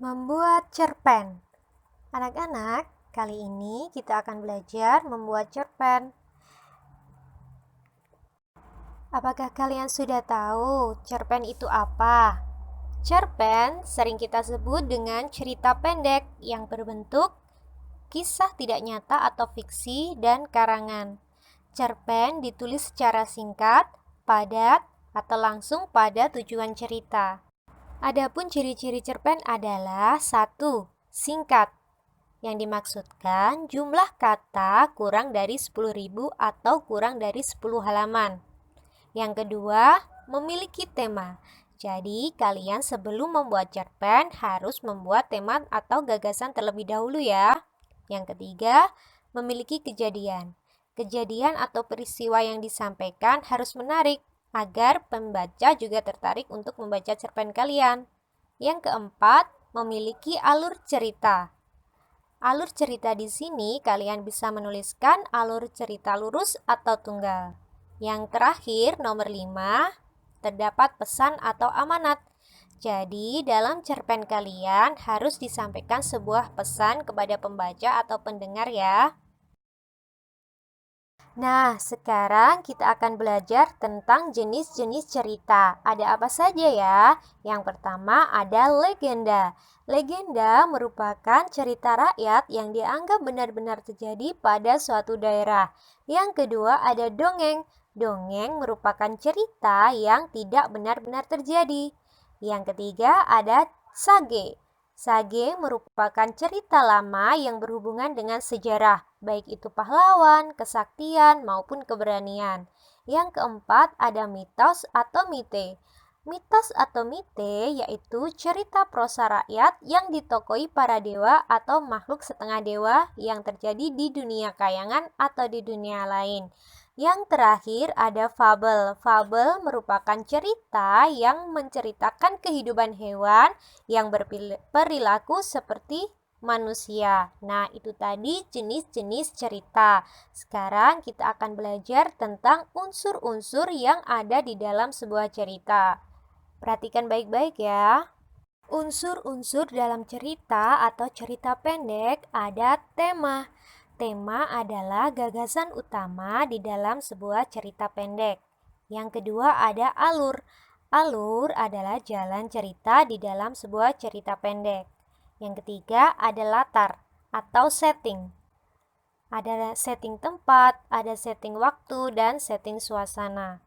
Membuat cerpen. Anak-anak, kali ini kita akan belajar membuat cerpen. Apakah kalian sudah tahu cerpen itu apa? Cerpen sering kita sebut dengan cerita pendek yang berbentuk kisah tidak nyata atau fiksi dan karangan. Cerpen ditulis secara singkat, padat, atau langsung pada tujuan cerita. Adapun ciri-ciri cerpen adalah 1. Singkat. Yang dimaksudkan jumlah kata kurang dari 10.000 atau kurang dari 10 halaman. Yang kedua, memiliki tema. Jadi, kalian sebelum membuat cerpen harus membuat tema atau gagasan terlebih dahulu ya. Yang ketiga, memiliki kejadian. Kejadian atau peristiwa yang disampaikan harus menarik agar pembaca juga tertarik untuk membaca cerpen kalian. Yang keempat, memiliki alur cerita. Alur cerita di sini kalian bisa menuliskan alur cerita lurus atau tunggal. Yang terakhir, nomor 5, terdapat pesan atau amanat. Jadi, dalam cerpen kalian harus disampaikan sebuah pesan kepada pembaca atau pendengar ya. Nah, sekarang kita akan belajar tentang jenis-jenis cerita. Ada apa saja ya? Yang pertama ada legenda. Legenda merupakan cerita rakyat yang dianggap benar-benar terjadi pada suatu daerah. Yang kedua ada dongeng. Dongeng merupakan cerita yang tidak benar-benar terjadi. Yang ketiga ada sage. Sage merupakan cerita lama yang berhubungan dengan sejarah, baik itu pahlawan, kesaktian, maupun keberanian. Yang keempat ada mitos atau mite. Mitos atau mite yaitu cerita prosa rakyat yang ditokoi para dewa atau makhluk setengah dewa yang terjadi di dunia kayangan atau di dunia lain. Yang terakhir ada fabel. Fabel merupakan cerita yang menceritakan kehidupan hewan yang berperilaku seperti manusia. Nah, itu tadi jenis-jenis cerita. Sekarang kita akan belajar tentang unsur-unsur yang ada di dalam sebuah cerita. Perhatikan baik-baik ya. Unsur-unsur dalam cerita atau cerita pendek ada tema. Tema adalah gagasan utama di dalam sebuah cerita pendek. Yang kedua ada alur. Alur adalah jalan cerita di dalam sebuah cerita pendek. Yang ketiga ada latar atau setting. Ada setting tempat, ada setting waktu, dan setting suasana.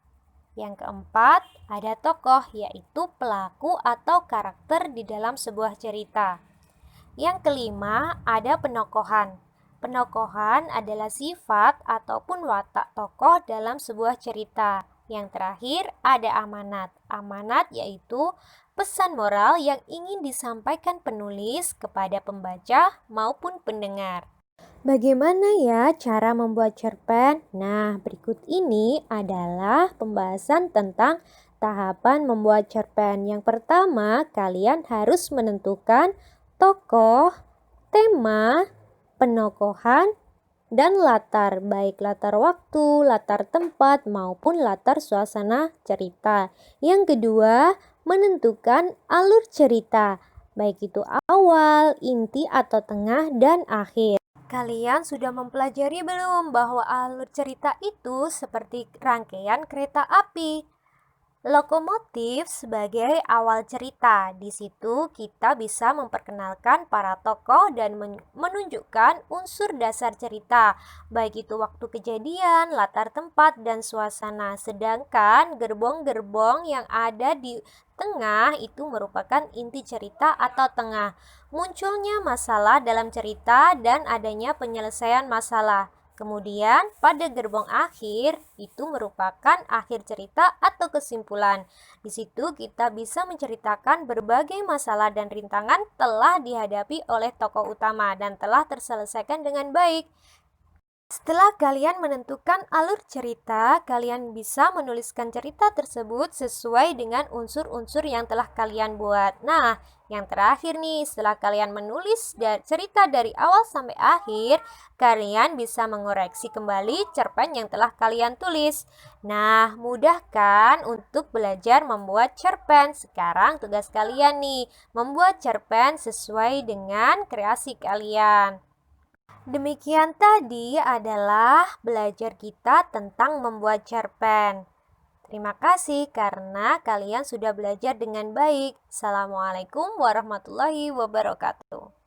Yang keempat ada tokoh, yaitu pelaku atau karakter di dalam sebuah cerita. Yang kelima ada penokohan. Penokohan adalah sifat ataupun watak tokoh dalam sebuah cerita. Yang terakhir ada amanat. Amanat yaitu pesan moral yang ingin disampaikan penulis kepada pembaca maupun pendengar. Bagaimana ya cara membuat cerpen? Nah, berikut ini adalah pembahasan tentang tahapan membuat cerpen. Yang pertama, kalian harus menentukan tokoh, tema, penokohan, dan latar, baik latar waktu, latar tempat, maupun latar suasana cerita. Yang kedua, menentukan alur cerita, baik itu awal, inti, atau tengah, dan akhir. Kalian sudah mempelajari belum bahwa alur cerita itu seperti rangkaian kereta api? Lokomotif sebagai awal cerita. Di situ kita bisa memperkenalkan para tokoh dan menunjukkan unsur dasar cerita, baik itu waktu kejadian, latar tempat, dan suasana. Sedangkan gerbong-gerbong yang ada di tengah itu merupakan inti cerita atau tengah. Munculnya masalah dalam cerita dan adanya penyelesaian masalah. Kemudian pada gerbong akhir itu merupakan akhir cerita atau kesimpulan. Di situ kita bisa menceritakan berbagai masalah dan rintangan telah dihadapi oleh tokoh utama dan telah terselesaikan dengan baik. Setelah kalian menentukan alur cerita, kalian bisa menuliskan cerita tersebut sesuai dengan unsur-unsur yang telah kalian buat. Nah, Yang terakhir nih, setelah kalian menulis cerita dari awal sampai akhir, kalian bisa mengoreksi kembali cerpen yang telah kalian tulis. Nah, mudah kan untuk belajar membuat cerpen? Sekarang tugas kalian nih, membuat cerpen sesuai dengan kreasi kalian. Demikian tadi adalah belajar kita tentang membuat cerpen. Terima kasih karena kalian sudah belajar dengan baik. Assalamualaikum warahmatullahi wabarakatuh.